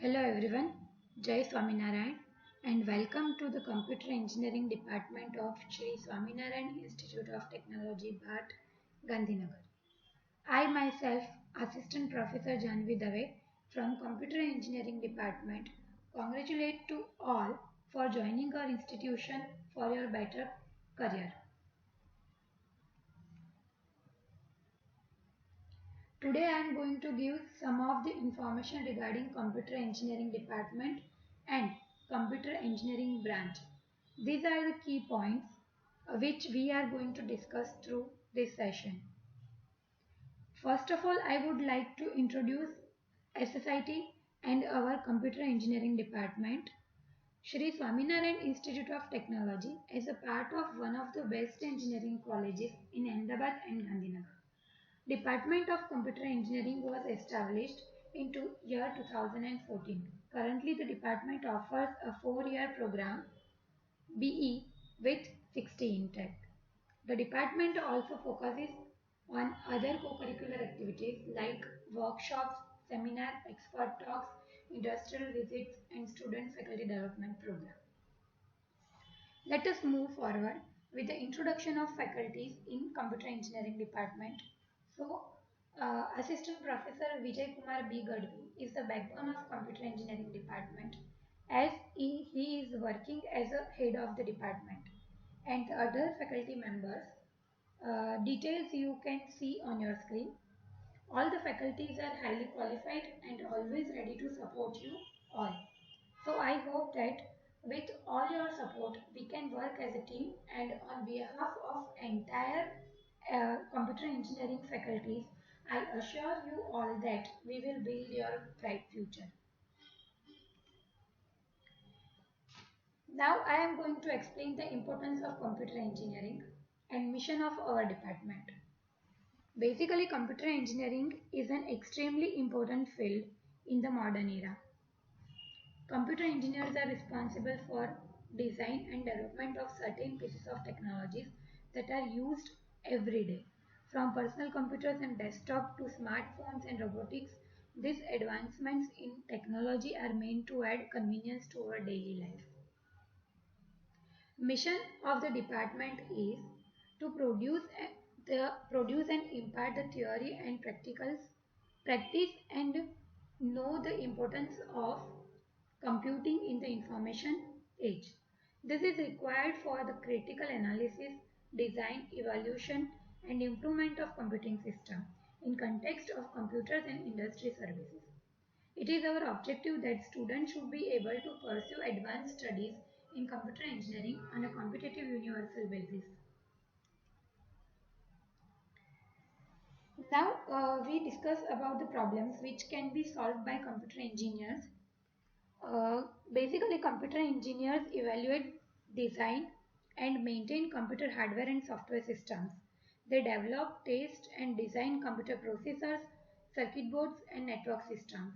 Hello everyone, Jai Swaminarayan and welcome to the Computer Engineering Department of Shri Swaminarayan Institute of Technology, Bhat, Gandhinagar. I myself, Assistant Professor Janvi Dave from Computer Engineering Department, congratulate to all for joining our institution for your better career. Today I am going to give some of the information regarding Computer Engineering Department and Computer Engineering branch. These are the key points which we are going to discuss through this session. First of all, I would like to introduce SSIT and our Computer Engineering Department. Shri Swaminarayan Institute of Technology is a part of one of the best engineering colleges in Ahmedabad and Gandhinagar. Department of Computer Engineering was established in year 2014. Currently, the department offers a 4-year program BE with 60 intake. The department also focuses on other co-curricular activities like workshops, seminars, expert talks, industrial visits, and student faculty development program. Let us move forward with the introduction of faculties in Computer Engineering Department. So, Assistant Professor Vijay Kumar B. Gadvi is the backbone of Computer Engineering Department as he is working as a head of the department. And the other faculty members, details you can see on your screen. All the faculties are highly qualified and always ready to support you all. So I hope that with all your support, we can work as a team and on behalf of entire computer engineering faculties, I assure you all that we will build your bright future. Now I am going to explain the importance of computer engineering and mission of our department. Basically, computer engineering is an extremely important field in the modern era. Computer engineers are responsible for design and development of certain pieces of technologies that are used every day. From personal computers and desktop to smartphones and robotics, these advancements in technology are meant to add convenience to our daily life. Mission of the department is to produce and impart the theory and practice and know the importance of computing in the information age. This is required for the critical analysis, design, evaluation and improvement of computing system in context of computers and industry services. It is our objective that students should be able to pursue advanced studies in computer engineering on a competitive universal basis. Now we discuss about the problems which can be solved by computer engineers. Basically, computer engineers evaluate, design, and maintain computer hardware and software systems. They develop, test, and design computer processors, circuit boards, and network systems.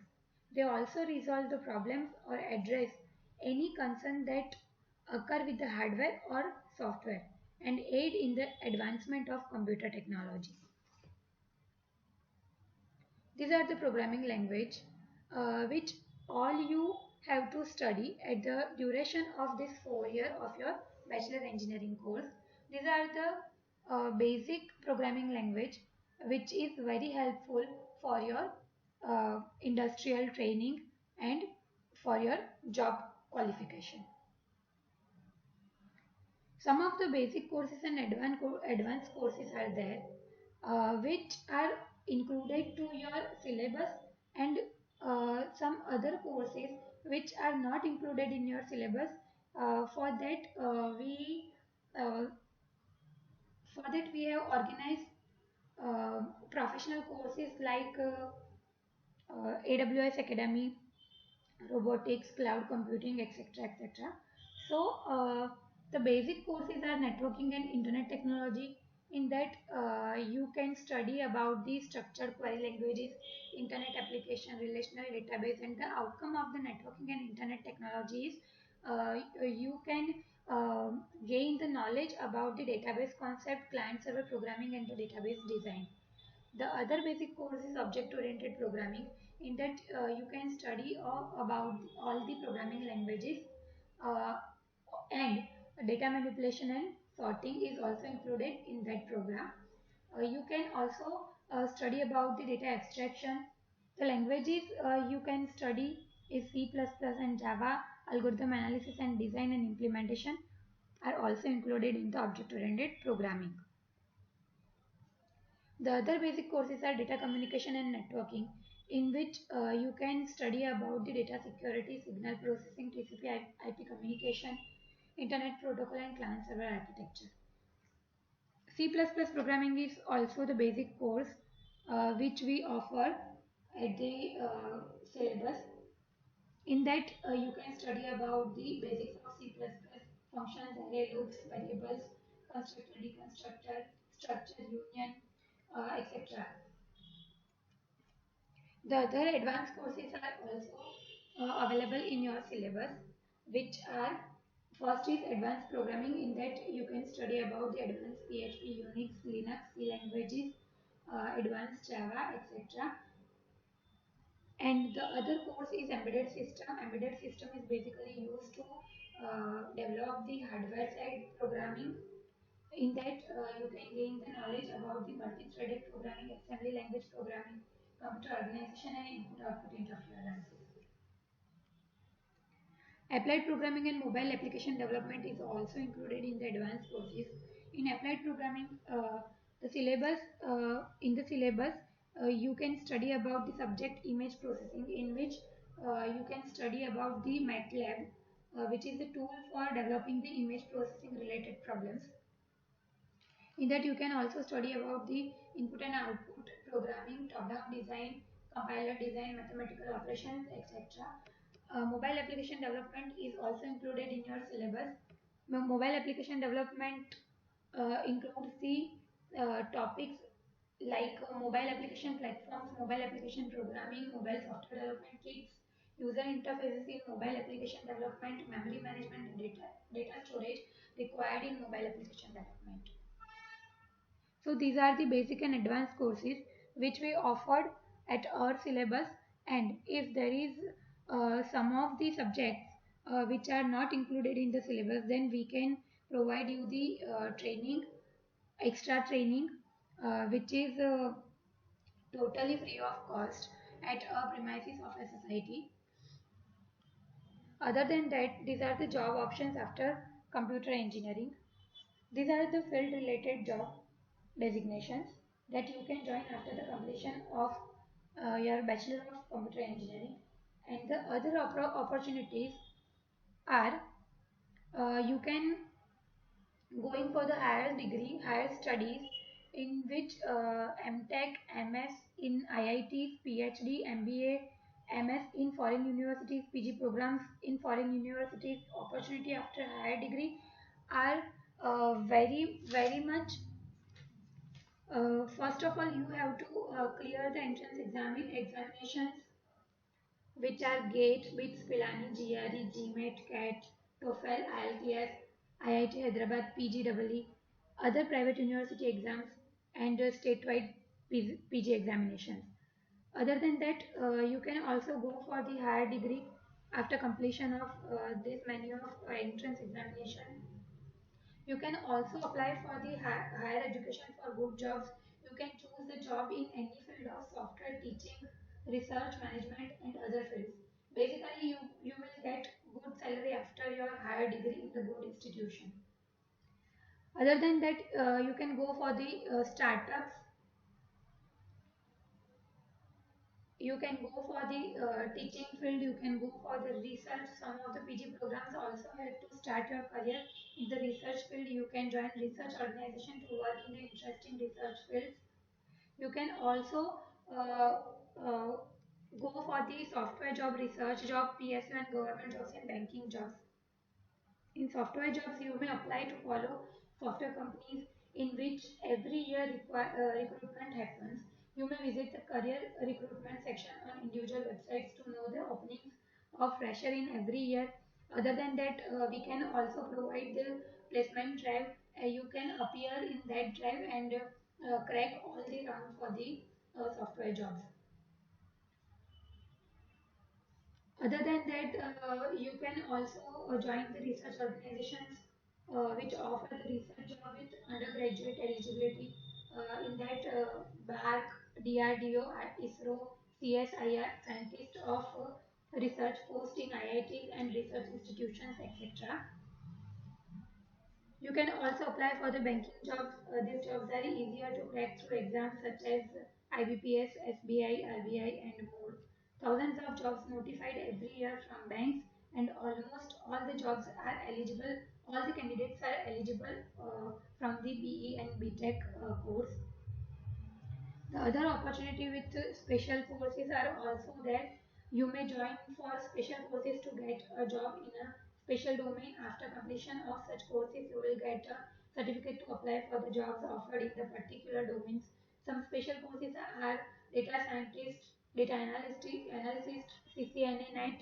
They also resolve the problems or address any concern that occur with the hardware or software and aid in the advancement of computer technology. These are the programming language which all you have to study at the duration of this 4 year of your bachelor engineering course. These are the basic programming language which is very helpful for your industrial training and for your job qualification. Some of the basic courses and advanced courses are there which are included to your syllabus and some other courses which are not included in your syllabus. For that uh, we have organized professional courses like AWS Academy, robotics, cloud computing, etc. etc. So, the basic courses are networking and internet technology. In that, you can study about the structured query languages, internet application, relational database, and the outcome of the networking and internet technologies. You can gain the knowledge about the database concept, client server programming, and the database design. The other basic course is object-oriented programming. In that you can study about all the programming languages, uh, and data manipulation and sorting is also included in that program. You can also study about the data abstraction. The languages you can study is C++ and Java. Algorithm analysis and design and implementation are also included in the object-oriented programming. The other basic courses are data communication and networking, in which you can study about the data security, signal processing, TCP IP communication, internet protocol and client server architecture. C++ programming is also the basic course which we offer at the syllabus. In that you can study about the basics of C++, functions, array, loops, variables, constructor, deconstructor, structure, union, etc. The other advanced courses are also available in your syllabus, which are: first is advanced programming. In that you can study about the advanced PHP, Unix, Linux, C languages, advanced Java, etc. And the other course is embedded system. Embedded system is basically used to develop the hardware side programming. In that you can gain the knowledge about the multi-threaded programming, assembly language programming, computer organization and input-output interferences. Applied programming and mobile application development is also included in the advanced courses. In applied programming, the syllabus in the syllabus you can study about the subject image processing, in which you can study about the MATLAB, which is the tool for developing the image processing related problems. In that you can also study about the input and output programming, top-down design, compiler design, mathematical operations, etc. Mobile application development is also included in your syllabus. Mobile application development includes the topics like mobile application platforms, mobile application programming, mobile software development kits, user interfaces in mobile application development, memory management, and data storage required in mobile application development. So these are the basic and advanced courses which we offered at our syllabus, and if there is some of the subjects which are not included in the syllabus, then we can provide you the training, extra training, which is totally free of cost at a premises of a society. Other than that, these are the job options after computer engineering. These are the field related job designations that you can join after the completion of your Bachelor of Computer Engineering. And the other opportunities are you can going for the higher degree, higher studies, in which MTech, MS in IITs, PhD, MBA, MS in foreign universities, PG programs in foreign universities. Opportunity after higher degree are very much. First of all, you have to clear the entrance examinations, which are GATE, BITS, Pilani, GRE, GMAT, CAT, TOEFL, IELTS, IIT Hyderabad, PGEE, other private university exams, and statewide PG examinations. Other than that, you can also go for the higher degree after completion of this many of entrance examination. You can also apply for the higher education for good jobs. You can choose the job in any field of software, teaching, research, management, and other fields. Basically, you will get good salary after your higher degree in the good institution. Other than that, you can go for the startups. You can go for the teaching field. You can go for the research. Some of the PG programs also help to start your career in the research field. You can join research organization to work in the interesting research fields. You can also uh, uh, go for the software job, research job, PSU and government jobs and banking jobs. In software jobs, you may apply to follow software companies in which every year recruitment happens. You may visit the career recruitment section on individual websites to know the openings of fresher in every year. Other than that, we can also provide the placement drive. You can appear in that drive and crack all the round for the software jobs. Other than that, you can also join the research organizations which offer the research job with undergraduate eligibility. In that, BARC, DRDO, ISRO, CSIR, scientists of research post in IITs and research institutions, etc. You can also apply for the banking jobs. These jobs are easier to crack through exams such as IBPS, SBI, RBI, and more. Thousands of jobs notified every year from banks, and almost all the jobs are eligible. All the candidates are eligible from the BE and BTech course. The other opportunity with special courses are also that you may join for special courses to get a job in a special domain. After completion of such courses, you will get a certificate to apply for the jobs offered in the particular domains. Some special courses are data scientist, data analyst, CCNA, NET,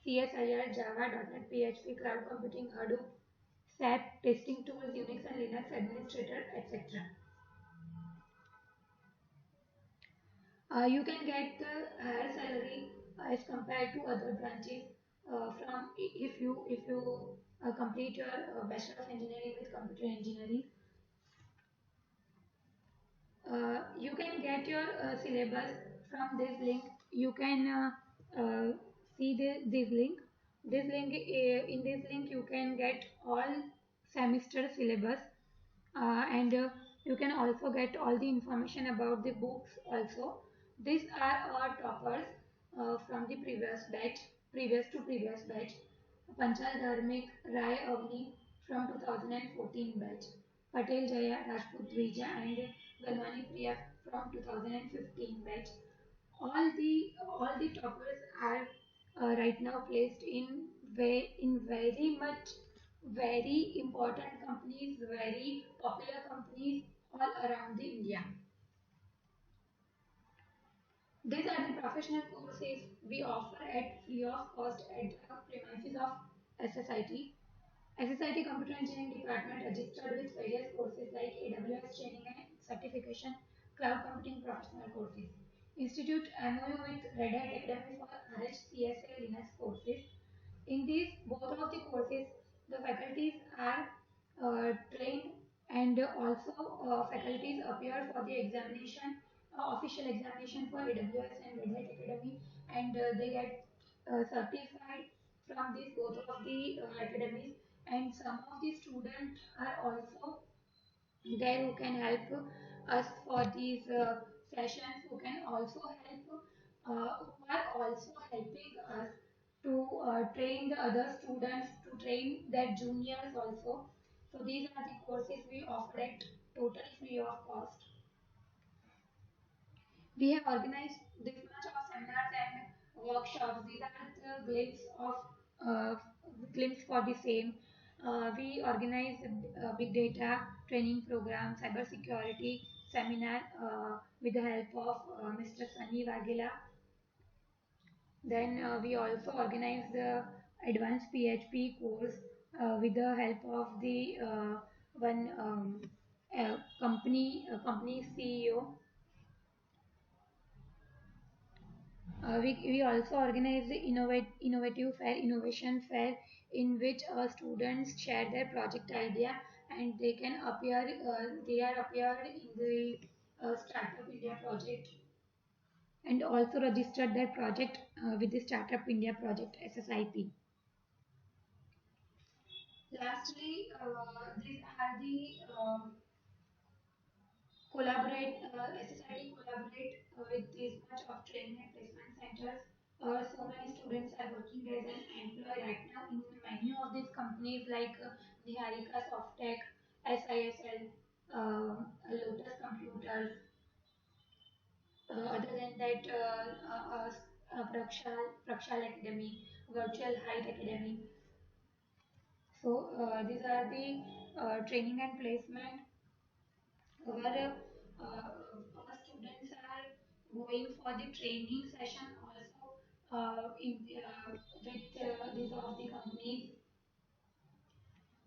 CSIR, Java, .NET, PHP, cloud computing, Hadoop, SAP, testing tools, Unix and Linux administrator, etc. You can get the higher salary as compared to other branches from if you complete your bachelor of engineering with computer engineering. You can get your syllabus from this link. You can see this link. This link in this link you can get all semester syllabus and you can also get all the information about the books also. These are our toppers from the previous to batch. Panchal Dharmik Rai Avni from 2014 batch. Patel Jaya Rajput Dvija and Galwani Priya from 2015 batch. All the toppers are right now placed in very much very important companies, very popular companies all around the India. These are the professional courses we offer at free of cost at the premises of SSIT. SSIT Computer Engineering Department registered with various courses like AWS training and certification, cloud computing professional courses. Institute MOU with Red Hat Academy for RHCSA Linux courses. In these both of the courses, the faculties are trained and also faculties appear for the examination, official examination for AWS and Red Hat Academy, and they get certified from these both of the academies. And some of the students are also there who can help us for these sessions, who can also help, who are also helping us to train the other students, to train their juniors also. So these are the courses we offer at totally free of cost. We have organized this much of seminars and workshops. These are the uh, glimpse for the same. We organize big data training program, cyber security seminar with the help of Mr. Sunny Vagela. Then we also organize the advanced PHP course with the help of the one company CEO. We also organize the innovative fair, innovation fair, in which students share their project idea and they can appear, they are appeared in the Startup India project and also registered their project with the Startup India project SSIP. Lastly, these are the SSIT collaborate with this much of training and placement centers. So many students are working as an employee right now in many of these companies like Niharika Softech, SISL, Lotus Computers. Other than that, Prakshal Academy, Virtual Height Academy. So these are the training and placement where our students are going for the training session also with these of the companies.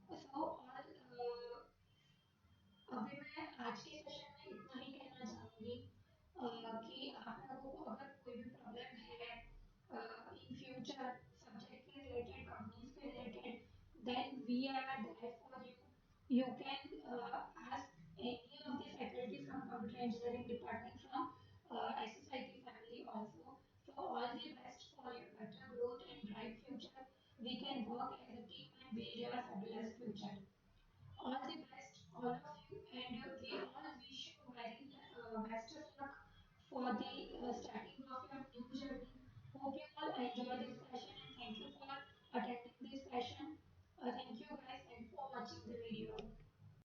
So all अभी मैं आज के session में इतना ही कहना चाहूँगी कि आप लोगों को अगर कोई भी प्रॉब्लम है इन future, subject related, companies related, then we are there for you. You can ask any of the faculty from computer engineering department from SSIT family also. So all the best for your better growth and bright future. We can work as a team and build your fabulous future. All the best, all of you, and we all wish you very best of luck for the